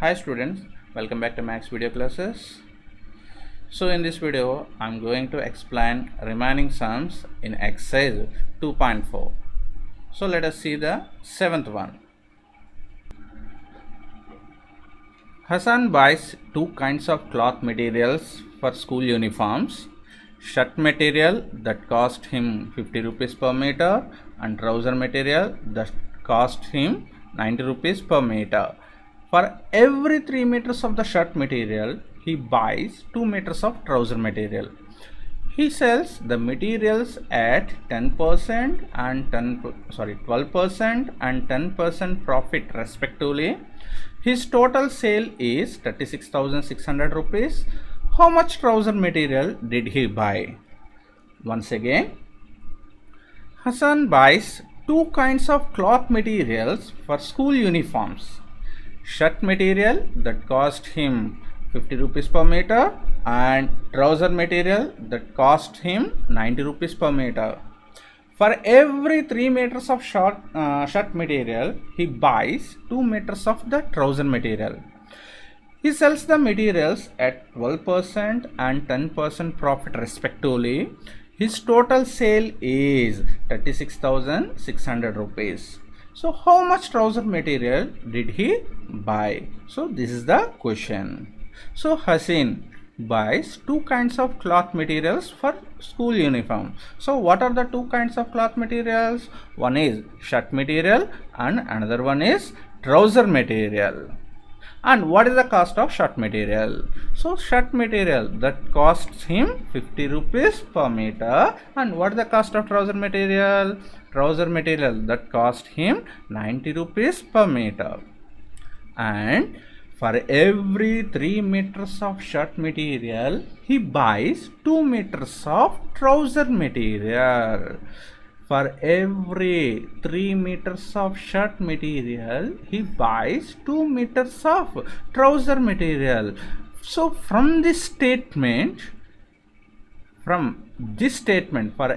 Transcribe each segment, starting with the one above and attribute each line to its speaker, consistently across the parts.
Speaker 1: Hi students, welcome back to Max Video Classes. So in this video, I'm going to explain remaining sums in exercise 2.4. So let us see the seventh one. Hassan buys two kinds of cloth materials for school uniforms. Shirt material that cost him 50 rupees per meter and trouser material that cost him 90 rupees per meter. For every 3 meters of the shirt material, he buys 2 meters of trouser material. He sells the materials at 10% and 12% and 10% profit respectively. His total sale is 36,600 rupees. How much trouser material did he buy? Once again, Hassan buys two kinds of cloth materials for school uniforms. Shirt material that cost him 50 rupees per meter and trouser material that cost him 90 rupees per meter. For every 3 meters of shirt material, he buys 2 meters of the trouser material. He sells the materials at 12% and 10% profit respectively. His total sale is 36,600 rupees. So how much trouser material did he buy? So this is the question. So Hassan buys two kinds of cloth materials for school uniform. So what are the two kinds of cloth materials? One is shirt material and another one is trouser material. And what is the cost of shirt material? So shirt material that costs him 50 rupees per meter. And what is the cost of trouser material? Trouser material that cost him 90 rupees per meter. And for every 3 meters of shirt material, he buys 2 meters of trouser material. For every 3 meters of shirt material, he buys 2 meters of trouser material. So from this statement, for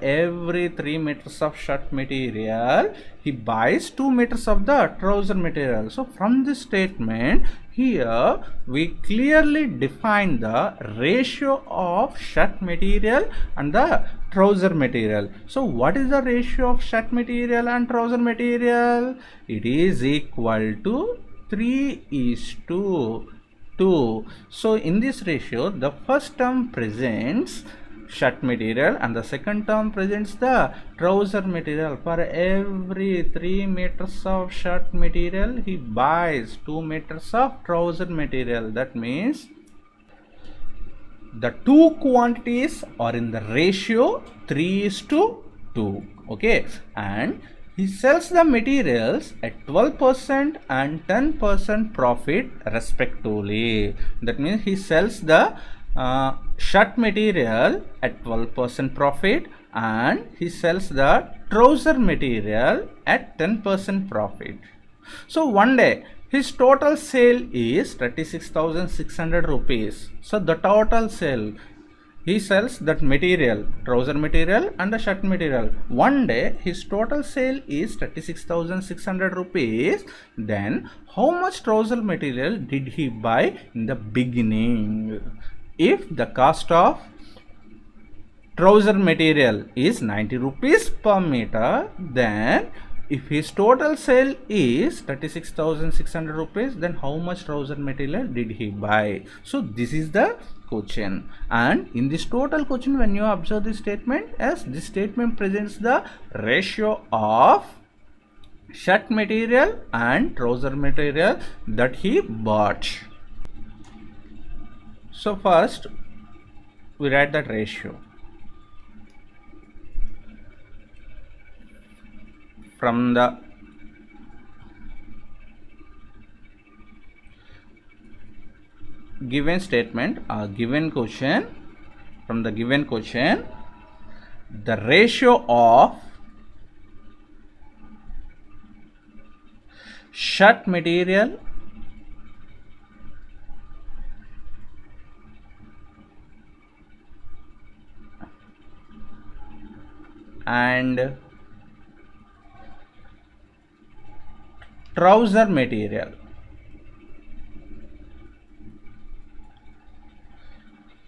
Speaker 1: every 3 meters of shirt material, he buys 2 meters of the trouser material. So from this statement, here we clearly define the ratio of shirt material and the trouser material. So what is the ratio of shirt material and trouser material? It is equal to 3:2. So in this ratio, the first term presents shirt material and the second term presents the trouser material. For every 3 meters of shirt material, he buys 2 meters of trouser material. That means the two quantities are in the ratio 3:2. Okay, and he sells the materials at 12% and 10% profit respectively. That means he sells the shirt material at 12% profit and he sells the trouser material at 10% profit. So one day his total sale is 36,600 rupees. So the total sale, he sells that material, trouser material and the shirt material. One day his total sale is 36,600 rupees. Then how much trouser material did he buy in the beginning? If the cost of trouser material is 90 rupees per meter, then if his total sale is 36,600 rupees, then how much trouser material did he buy? So this is the question. And in this total question, when you observe this statement, as this statement presents the ratio of shirt material and trouser material that he bought. So first we write that ratio. From the given statement or given question, from the given question, the ratio of shirt material and trouser material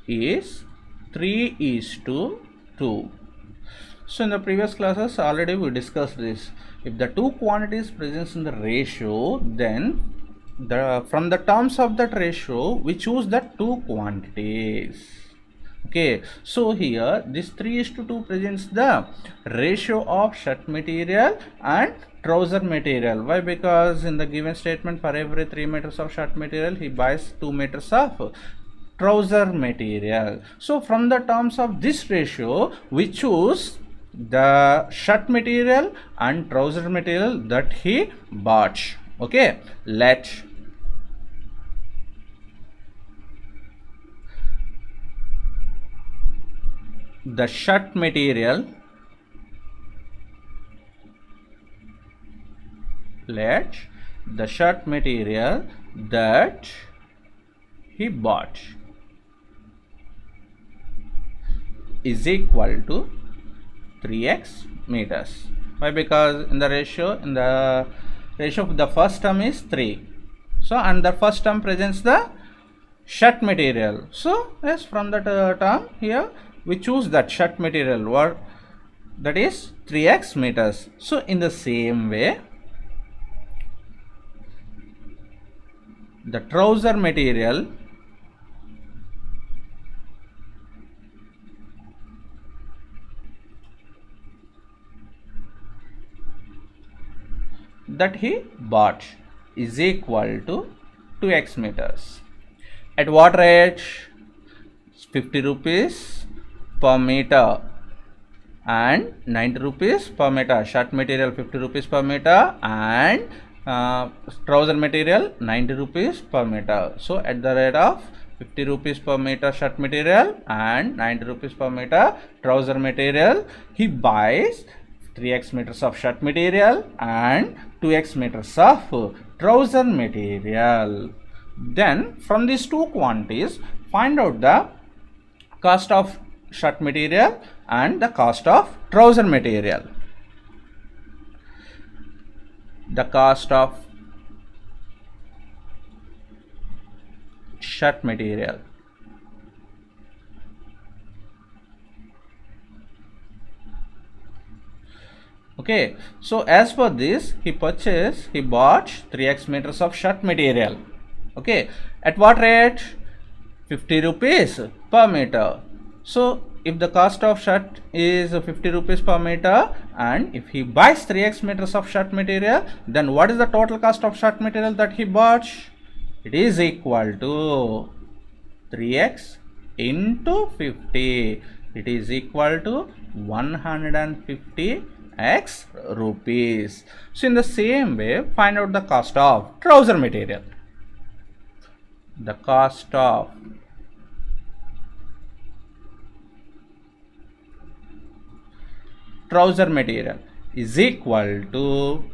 Speaker 1: is 3:2. So in the previous classes already we discussed this. If the two quantities present in the ratio, then from the terms of that ratio we choose the two quantities. Okay, so here this 3:2 presents the ratio of shirt material and trouser material. Why? Because in the given statement, for every 3 meters of shirt material he buys 2 meters of trouser material. So from the terms of this ratio we choose the shirt material and trouser material that he bought. Okay, let the shirt material that he bought is equal to 3x meters. Why? Because in the ratio of the first term is 3. So and the first term presents the shirt material. So yes, from that term here we choose that shirt material, what that is 3x meters. So in the same way, the trouser material that he bought is equal to 2x meters. At what rate? 50 rupees per meter and 90 rupees per meter. Shirt material 50 rupees per meter and trouser material 90 rupees per meter. So at the rate of 50 rupees per meter shirt material and 90 rupees per meter trouser material, he buys 3x meters of shirt material and 2x meters of trouser material. Then from these two quantities find out the cost of shirt material and the cost of trouser material. The cost of shirt material okay, so as per this he bought 3x meters of shirt material. Okay, at what rate? 50 rupees per meter. So if the cost of shirt is 50 rupees per meter and if he buys 3x meters of shirt material, then what is the total cost of shirt material that he bought? It is equal to 3x into 50. It is equal to 150x rupees. So in the same way, find out the cost of trouser material. The cost of trouser material is equal to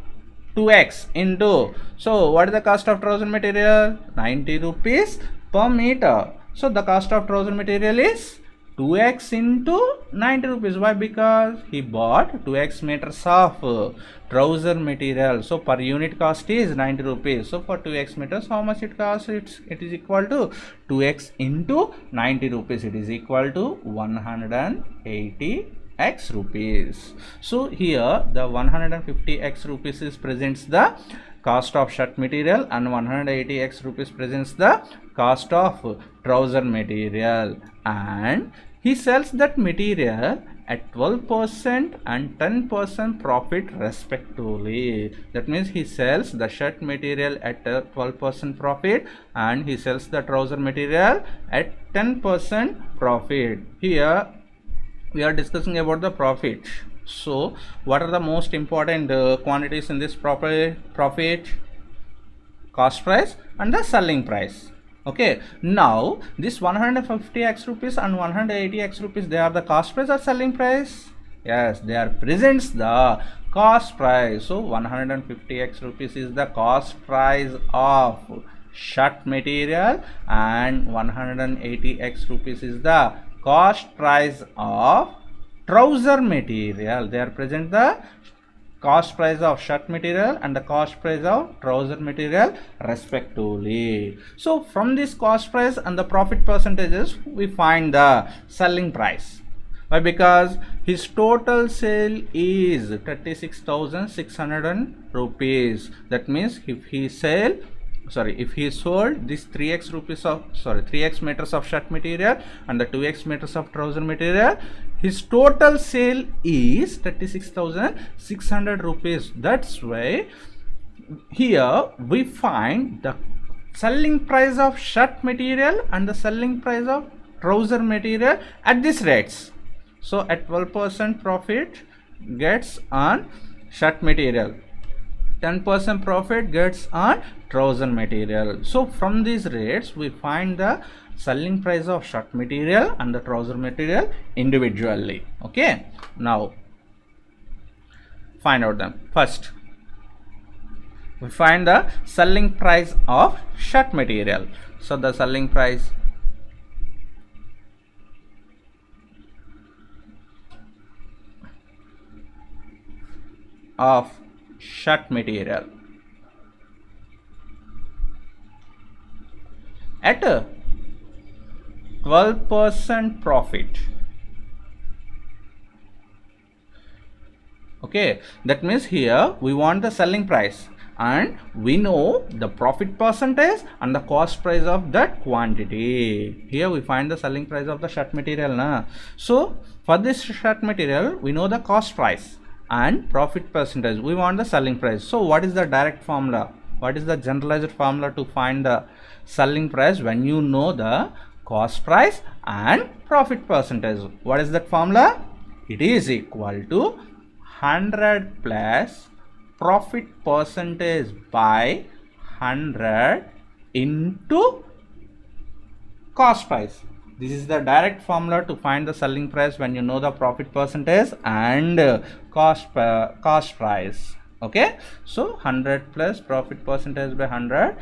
Speaker 1: 2x into, so what is the cost of trouser material? 90 rupees per meter. So the cost of trouser material is 2x into 90 rupees. Why? Because he bought 2x meters of trouser material. So per unit cost is 90 rupees. So for 2x meters, how much it costs? It is equal to 2x into 90 rupees. It is equal to 180x rupees. So here the 150x rupees is presents the cost of shirt material and 180x rupees presents the cost of trouser material, and he sells that material at 12% and 10% profit respectively. That means he sells the shirt material at 12% profit and he sells the trouser material at 10% profit. Here we are discussing about the profit. So what are the most important quantities in this profit? Cost price and the selling price. Okay, now this 150x rupees and 180x rupees, they are the cost price or selling price? Yes, they are presents the cost price. So 150x rupees is the cost price of shirt material and 180x rupees is the cost price of trouser material. They are present the cost price of shirt material and the cost price of trouser material respectively. So from this cost price and the profit percentages, we find the selling price. Why? Because his total sale is 36,600 rupees. That means if he sold this 3x meters of shirt material and the 2x meters of trouser material, his total sale is 36,600 rupees. That's why here we find the selling price of shirt material and the selling price of trouser material at these rates. So at 12% profit gets on shirt material, 10% profit gets on trouser material. So from these rates we find the selling price of shirt material and the trouser material individually. Okay, now find out them. First we find the selling price of shirt material. So the selling price of shirt material at a 12% profit. Okay, that means here we want the selling price and we know the profit percentage and the cost price of that quantity. Here we find the selling price of the shirt material na. So for this shirt material we know the cost price and profit percentage, we want the selling price. So what is the direct formula? What is the generalized formula to find the selling price when you know the cost price and profit percentage? What is that formula? It is equal to 100 plus profit percentage by 100 into cost price. This is the direct formula to find the selling price when you know the profit percentage and cost price. Okay, so 100 plus profit percentage by 100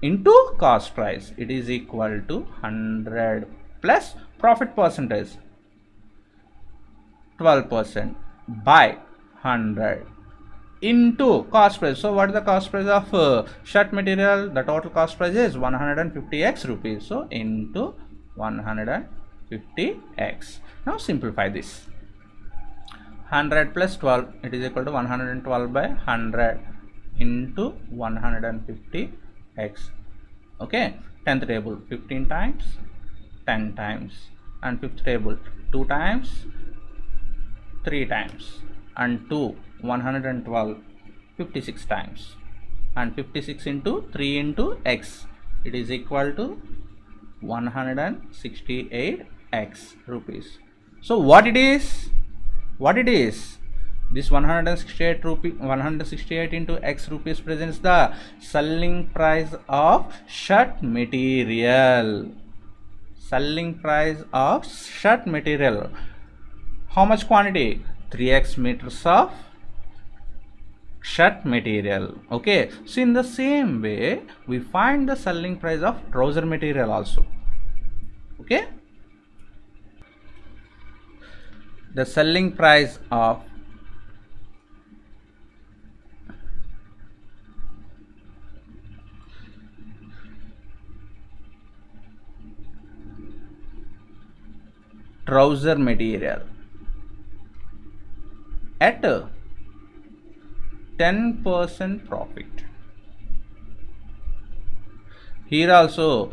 Speaker 1: into cost price, it is equal to 100 plus profit percentage 12% by 100 into cost price. So what is the cost price of shirt material? The total cost price is 150x rupees. So into 150x. Now simplify this. 100 plus 12, it is equal to 112 by 100 into 150x. Okay, 10th table 15 times, 10 times, and 5th table 2 times, 3 times, and 2 112 56 times, and 56 into 3 into x, it is equal to 168x rupees. So what it is? This 168 into x rupees presents the selling price of shirt material. Selling price of shirt material. How much quantity? 3x meters of shirt material. Okay, so in the same way we find the selling price of trouser material also. Okay, the selling price of trouser material at 10% profit. Here also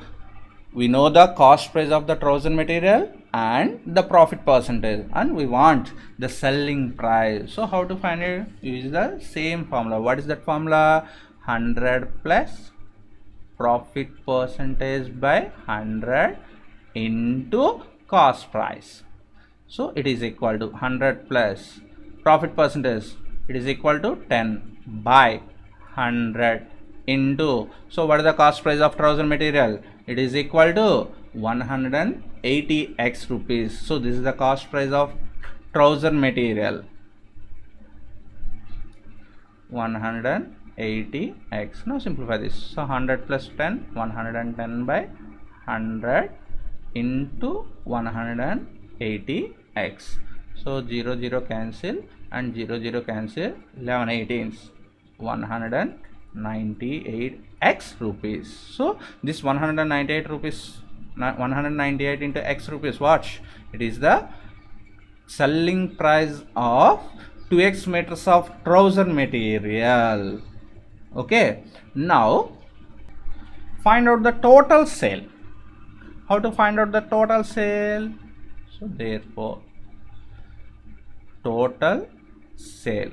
Speaker 1: we know the cost price of the trouser material and the profit percentage, and we want the selling price. So how to find it? Use the same formula. What is that formula? 100 plus profit percentage by 100 into cost price. So it is equal to 100 plus profit percentage, it is equal to 10 by 100 into, so what is the cost price of trouser material? It is equal to 180x rupees. So this is the cost price of trouser material, 180x. Now simplify this. So 100 plus 10, 110 by 100 into 180x. So 0 0 cancel and 0 0 cancel, 11 18s, 198 x rupees. So this 198 rupees, 198 into x rupees, watch, it is the selling price of 2x meters of trouser material. Okay, now find out the total sale. How to find out the total sale? So therefore total sale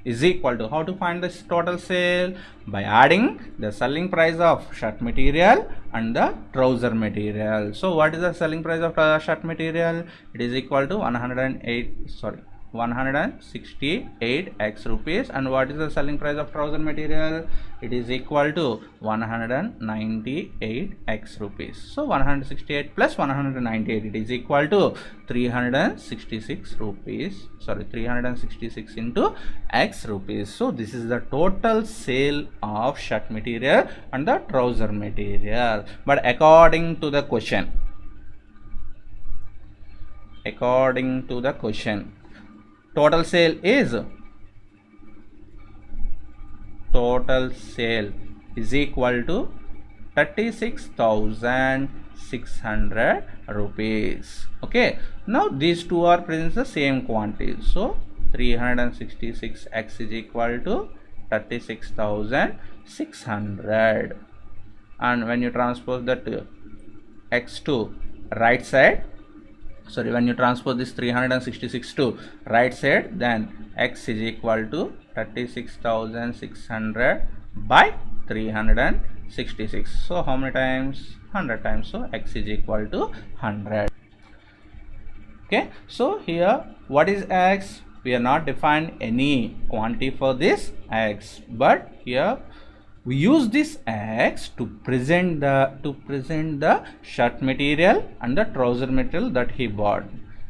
Speaker 1: is equal to, how to find this total sale? By adding the selling price of shirt material and the trouser material. So what is the selling price of shirt material? It is equal to 168 x rupees. And what is the selling price of trouser material? It is equal to 198 x rupees. So 168 plus 198, it is equal to 366 rupees. Sorry, 366 into x rupees. So this is the total sale of shirt material and the trouser material. But according to the question, total sale is equal to 36,600 rupees. Okay, now these two are present the same quantity. So 366 x is equal to 36,600. And when you transpose that x to right side, sorry, when you transpose this 366 to right side, then x is equal to 36,600 by 366. So how many times? 100 times. So x is equal to 100. Okay, so here what is x? We are not defined any quantity for this x, but here we use this x to present the shirt material and the trouser material that he bought.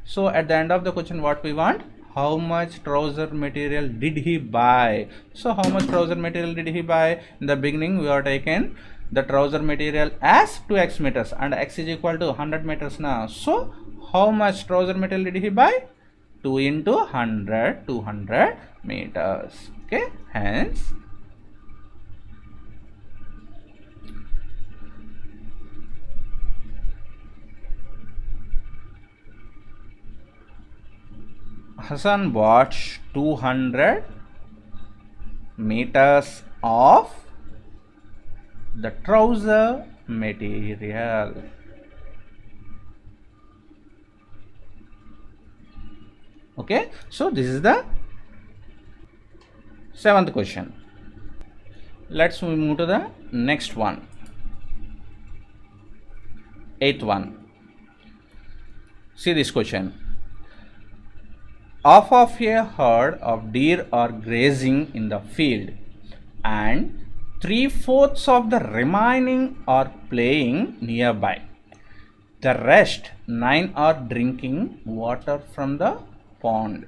Speaker 1: So at the end of the question, what we want? How much trouser material did he buy? So how much trouser material did he buy? In the beginning we have taken the trouser material as 2x meters and x is equal to 100 meters now. So how much trouser material did he buy? 2 into 100, 200 meters. Okay, hence Hassan bought 200 meters of the trouser material. Okay, so this is the 7th question. Let's move to the next one. 8th one. See this question. Half of a herd of deer are grazing in the field and 3/4 of the remaining are playing nearby. The rest 9 are drinking water from the pond.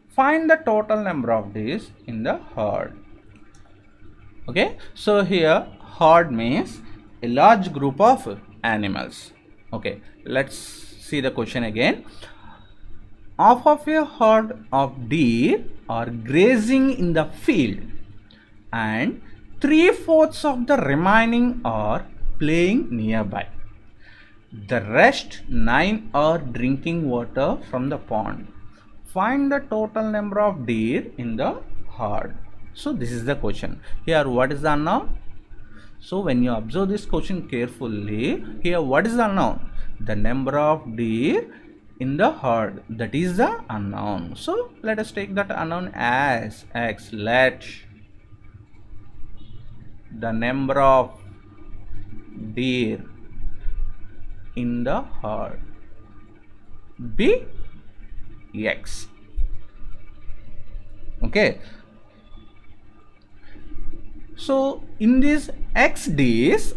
Speaker 1: Find the total number of deers in the herd. Okay, so here herd means a large group of animals. Okay, let's see the question again. Half of a herd of deer are grazing in the field and 3/4 of the remaining are playing nearby. The rest 9 are drinking water from the pond. Find the total number of deer in the herd. So this is the question. Here what is the unknown? So when you observe this question carefully, here what is the unknown? The number of deer in the herd, that is the unknown. So let us take that unknown as x. Let the number of deer in the herd be x. Okay, so in this x days,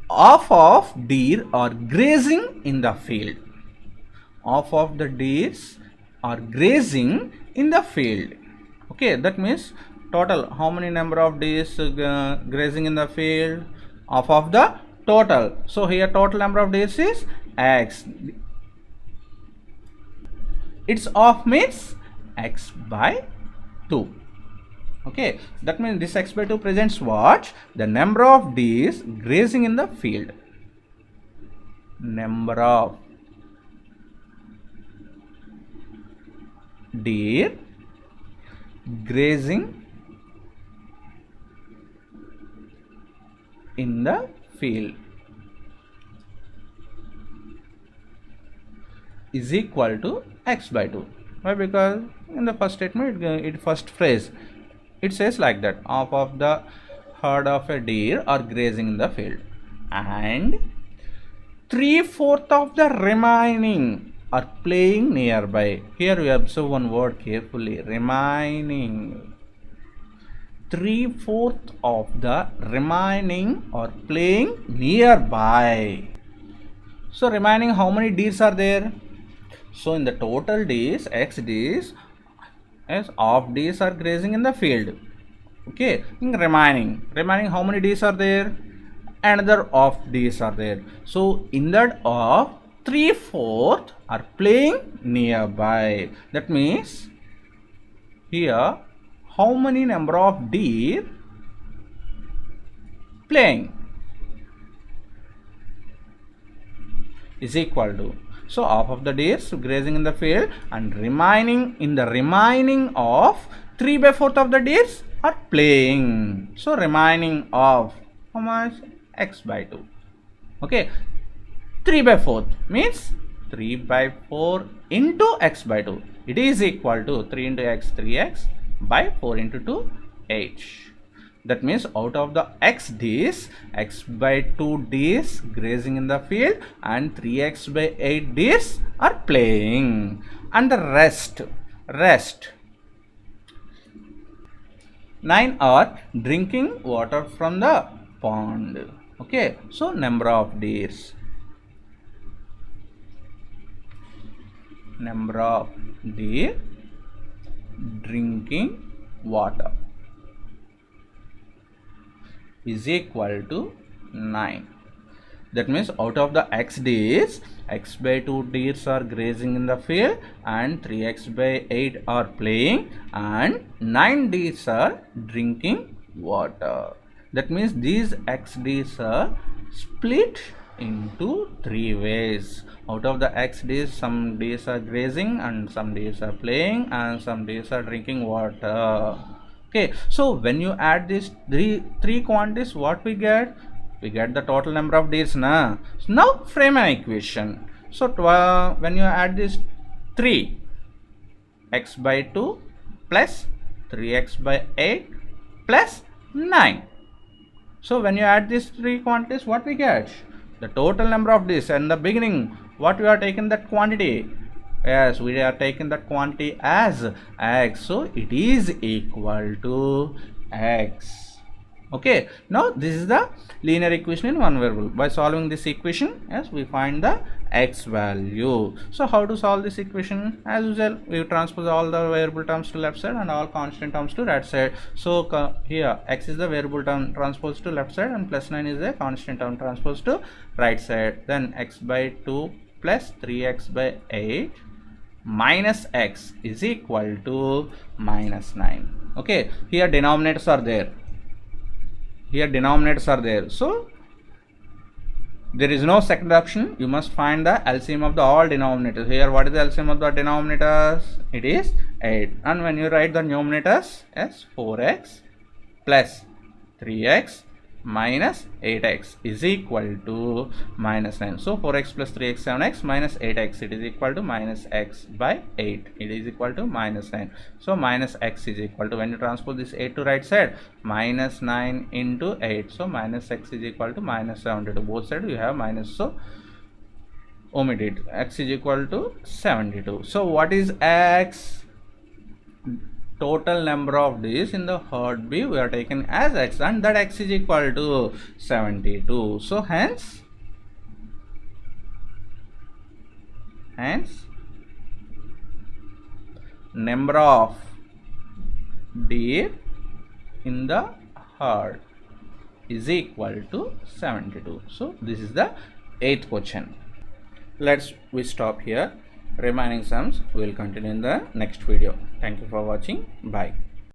Speaker 1: half of deer are grazing in the field. Half of the deers are grazing in the field. Okay, that means total how many number of deers grazing in the field? Half of the total. So here total number of deers is x. Its of means x by 2. Okay, that means this x by 2 presents what? The number of deers grazing in the field. Number of deer grazing in the field is equal to x by 2. Why? Because in the first statement, first phrase, it says like that: half of the herd of a deer are grazing in the field, and 3/4 of the remaining are playing nearby. Here we observe one word carefully: remaining. 3/4 of the remaining are playing nearby. So remaining, how many deers are there? So in the total deers, x deers, as of deers are grazing in the field. Okay, in remaining how many deers are there? Another of deers are there. So in that of 3/4 are playing nearby. That means here how many number of deer playing is equal to, so half of the deers grazing in the field, and remaining of 3/4 of the deers are playing. So remaining of how much? X by 2. Okay, 3/4 means 3/4 into x by 2. It is equal to 3 into x, 3x, by 4 into 2, 8. That means out of the x deers, x by 2 deers grazing in the field and 3x by 8 deers are playing, and the rest 9 are drinking water from the pond. Okay, so number of deers drinking water is equal to 9. That means out of the x deers, x by 2 deers are grazing in the field and 3x by 8 are playing, and 9 deers are drinking water. That means these x deers are split into 3 ways. Out of the x deers, some deers are grazing and some deers are playing and some deers are drinking water. Okay, so when you add these three quantities, what we get? We get the total number of deers. So now frame an equation. So when you add this 3, x by 2 plus 3x by 8 plus 9. So when you add these three quantities, what we get? The total number of deers. In the beginning, what we are taking that quantity? Yes, we are taking that quantity as x, so it is equal to x. Okay, now this is the linear equation in one variable. By solving this equation, yes, we find the x value. So how to solve this equation? As usual, we transpose all the variable terms to left side and all constant terms to right side. So here x is the variable term transposed to left side and plus 9 is the constant term transposed to right side. Then x by 2 plus 3x by 8 minus x is equal to minus 9. Okay, here denominators are there. So there is no second option. You must find the LCM of the all denominators. Here, what is the LCM of the denominators? It is 8. And when you write the numerators as 4x plus 3x minus 8x is equal to minus 9. So 4x plus 3x 7x minus 8x, it is equal to minus x by 8. It is equal to minus 9. So minus x is equal to, when you transpose this 8 to right side, minus 9 into 8. So minus x is equal to minus 72. Both sides you have minus, so omit it. X is equal to 72. So what is x? Total number of days in the herd B we are taken as x, and that x is equal to 72. So hence number of deer in the herd is equal to 72. So this is the 8th question. We stop here. Remaining sums we will continue in the next video. Thank you for watching. Bye.